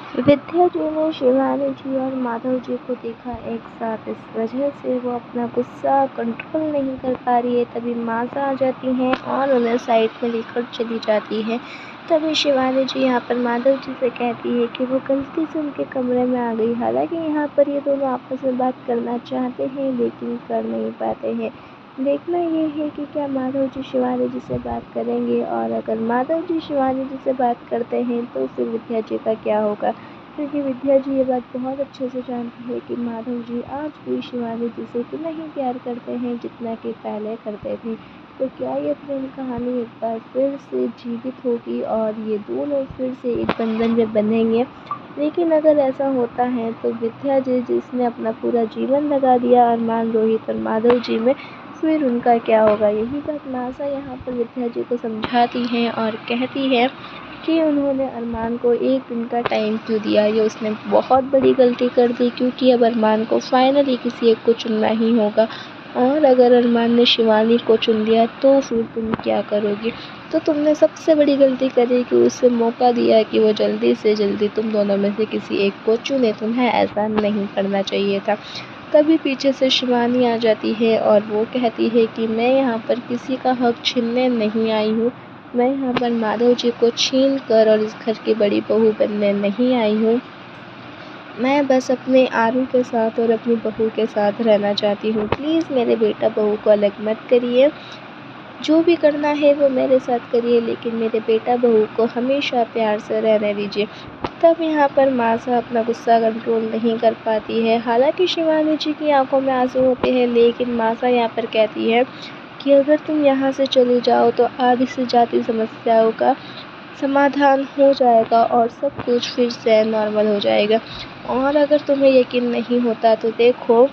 विद्या जी ने शिवानी जी और माधव जी को देखा एक साथ। इस वजह से वो अपना गुस्सा कंट्रोल नहीं कर पा रही है। तभी मासा आ जाती हैं और उन्हें साइड में लेकर चली जाती है। तभी शिवानी जी यहाँ पर माधव जी से कहती है कि वो गलती से उनके कमरे में आ गई। हालांकि यहाँ पर ये दोनों आपस में बात करना चाहते हैं लेकिन कर नहीं पाते हैं। देखना ये है कि क्या माधव जी शिवानी जी से बात करेंगे, और अगर माधव जी शिवानी जी से बात करते हैं तो फिर विद्या जी का क्या होगा, क्योंकि विद्या जी ये बात बहुत अच्छे से जानती है कि माधव जी आज भी शिवानी जी से उतना ही प्यार करते हैं जितना कि पहले करते थे। तो क्या ये प्रेम कहानी एक बार फिर से जीवित होगी और ये दोनों फिर से एक बंधन में बंधेंगे। लेकिन अगर ऐसा होता है तो विद्या जी जिसने अपना पूरा जीवन लगा दिया अरमान रोहित और माधव जी में, फिर उनका क्या होगा। यही बात मासा यहाँ पर विद्या जी को समझाती हैं और कहती है कि उन्होंने अरमान को एक दिन का टाइम क्यों दिया। ये उसने बहुत बड़ी गलती कर दी, क्योंकि अब अरमान को फाइनली किसी एक को चुनना ही होगा। और अगर अरमान ने शिवानी को चुन लिया तो फिर तुम क्या करोगी। तो तुमने सबसे बड़ी गलती करी कि उसे मौका दिया कि वो जल्दी से जल्दी तुम दोनों में से किसी एक को चुने। तुम्हें ऐसा नहीं करना चाहिए था। तभी पीछे से शिवानी आ जाती है और वो कहती है कि मैं यहाँ पर किसी का हक छीनने नहीं आई हूँ। मैं यहाँ पर माधव जी को छीन कर और इस घर की बड़ी बहू बनने नहीं आई हूँ। मैं बस अपने आरू के साथ और अपनी बहू के साथ रहना चाहती हूँ। प्लीज़ मेरे बेटा बहू को अलग मत करिए। जो भी करना है वो मेरे साथ करिए, लेकिन मेरे बेटा बहू को हमेशा प्यार से रहने दीजिए। तब यहाँ पर मासा अपना गुस्सा कंट्रोल नहीं कर पाती है। हालांकि शिवानी जी की आंखों में आंसू होते हैं, लेकिन मासा यहाँ पर कहती है कि अगर तुम यहाँ से चले जाओ तो आधी से ज़्यादा समस्याओं का समाधान हो जाएगा और सब कुछ फिर से नॉर्मल हो जाएगा। और अगर तुम्हें यकीन नहीं होता तो देखो,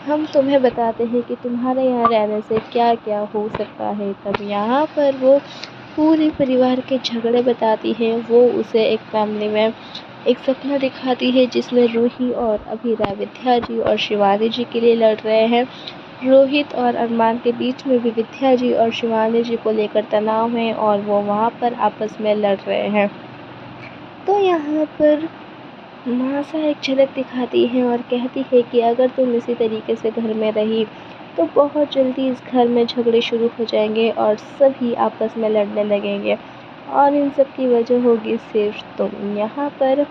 हम तुम्हें बताते हैं कि तुम्हारे यहाँ रहने से क्या क्या हो सकता है। तब यहाँ पर वो पूरे परिवार के झगड़े बताती है। वो उसे एक फैमिली में एक सपना दिखाती है जिसमें रूही और अभीरा विद्या जी और शिवानी जी के लिए लड़ रहे हैं। रोहित और अरमान के बीच में भी विद्या जी और शिवानी जी को लेकर तनाव है और वो वहाँ पर आपस में लड़ रहे हैं। तो यहाँ पर मासा एक झलक दिखाती है और कहती है कि अगर तुम इसी तरीके से घर में रही तो बहुत जल्दी इस घर में झगड़े शुरू हो जाएंगे और सभी आपस में लड़ने लगेंगे, और इन सब की वजह होगी सिर्फ तुम यहाँ पर।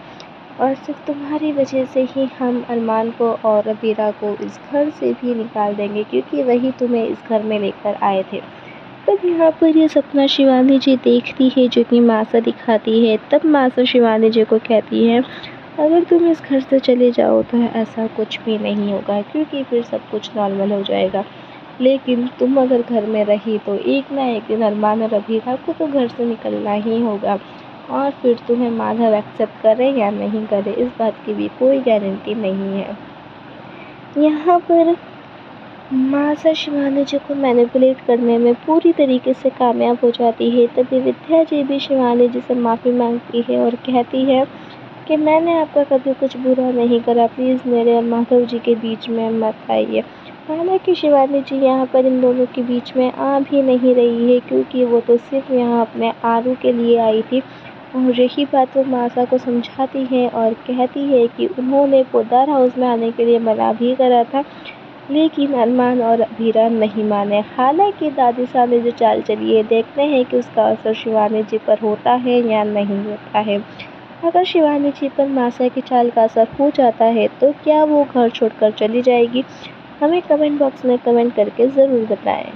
और सिर्फ तुम्हारी वजह से ही हम अरमान को और अबीरा को इस घर से भी निकाल देंगे, क्योंकि वही तुम्हें इस घर में लेकर आए थे। तब यहाँ पर ये सपना शिवानी जी देखती है जो कि मासा दिखाती है। तब मासा शिवानी जी को कहती है अगर तुम इस घर से चले जाओ तो ऐसा कुछ भी नहीं होगा, क्योंकि फिर सब कुछ नॉर्मल हो जाएगा। लेकिन तुम अगर घर में रही तो एक ना एक दिन अरमान और अभीरा को तो घर से निकलना ही होगा, और फिर तुम्हें माधव एक्सेप्ट करे या नहीं करे इस बात की भी कोई गारंटी नहीं है। यहाँ पर मासा शिवानी जी को मैनिपुलेट करने में पूरी तरीके से कामयाब हो जाती है। तभी विद्या जी भी शिवानी जी से माफ़ी मांगती है और कहती है कि मैंने आपका कभी कुछ बुरा नहीं करा, प्लीज़ मेरे और माधव जी के बीच में मत आइए। हालांकि शिवानी जी यहाँ पर इन दोनों के बीच में आ भी नहीं रही है, क्योंकि वो तो सिर्फ यहाँ अपने आरू के लिए आई थी। और रही बात वो मासा को समझाती है और कहती है कि उन्होंने पोदार हाउस में आने के लिए मना भी करा था, लेकिन अरमान और अभीरा नहीं माने। हालांकि दादी साहब ने जो चाल चली है, देखते हैं कि उसका असर शिवानी जी पर होता है या नहीं होता है। अगर शिवानी जी पर मासा की चाल का असर हो जाता है तो क्या वो घर छोड़कर चली जाएगी? हमें कमेंट बॉक्स में कमेंट करके ज़रूर बताएं।